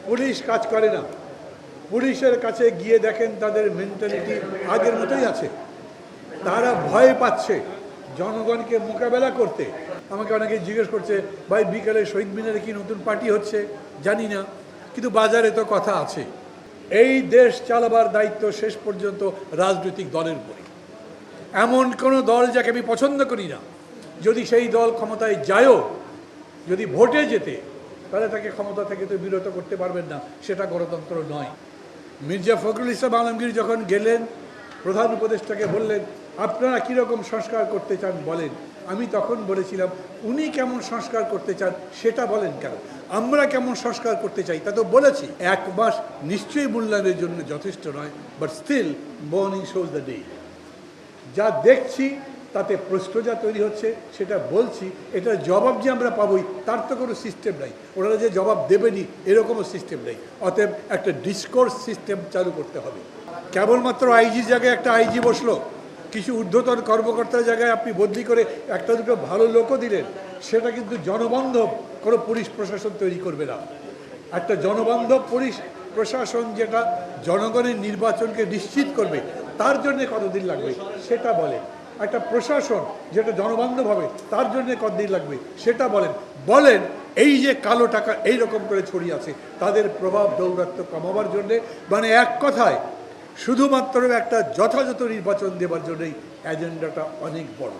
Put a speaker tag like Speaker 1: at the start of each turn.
Speaker 1: Police কাজ করে না। পুলিশের কাছে গিয়ে দেখেন তাদের মেন্টালিটি আগের মতোই আছে। তারা ভয় পাচ্ছে জনগণকে মোকাবেলা করতে। আমাকে অনেকে জিজ্ঞেস করছে, ভাই বিকালে শহীদ মিনারে কি নতুন পার্টি হচ্ছে? জানি না, কিন্তু বাজারে তো কথা আছে। এই দেশ চালাবার দায়িত্ব শেষ পর্যন্ত রাজনৈতিক দলের উপরে। এমন কোনো দল যাকে আমি পছন্দ করি না, যদি সেই দল ক্ষমতায় যায়ও, যদি ভোটে যেতে, তাহলে তাকে ক্ষমতা থেকে তো বিরত করতে পারবেন না। সেটা গণতন্ত্র নয়। মির্জা ফখরুল ইসলাম আলমগীর যখন গেলেন, প্রধান উপদেষ্টাকে বললেন, আপনারা কীরকম সংস্কার করতে চান বলেন। আমি তখন বলেছিলাম, উনি কেমন সংস্কার করতে চান সেটা বলেন কেন, আমরা কেমন সংস্কার করতে চাই তা তো বলেছি। 1 মাস নিশ্চয়ই মূল্যায়নের জন্য যথেষ্ট নয়, but still morning shows the day. যা দেখছি তাতে প্রশ্ন যা তৈরি হচ্ছে সেটা বলছি। এটার জবাব যে আমরা পাবোই তার তো কোনো সিস্টেম নাই। ওনারা যে জবাব দেবেনি এরকমও সিস্টেম নেই। অতএব একটা ডিসকোর্স সিস্টেম চালু করতে হবে। কেবলমাত্র আইজির জায়গায় একটা আইজি বসলো, কিছু ঊর্ধ্বতন কর্মকর্তার জায়গায় আপনি বদলি করে একটা দুটো ভালো লোকও দিলেন, সেটা কিন্তু জনবান্ধব কোনো পুলিশ প্রশাসন তৈরি করবে না। একটা জনবান্ধব পুলিশ প্রশাসন যেটা জনগণের নির্বাচনকে নিশ্চিত করবে, তার জন্যে কতদিন লাগবে সেটা বলেন। একটা প্রশাসন যেটা জনবান্ধব হবে, তার জন্যে কতদিন লাগবে সেটা বলেন। এই যে কালো টাকা এই রকম করে ছড়িয়ে আছে, তাদের প্রভাব দৌরাত্ম্য কমাবার জন্যে, মানে এক কথায় শুধুমাত্র একটা যথাযথ নির্বাচন দেওয়ার জন্যই এজেন্ডাটা অনেক বড়।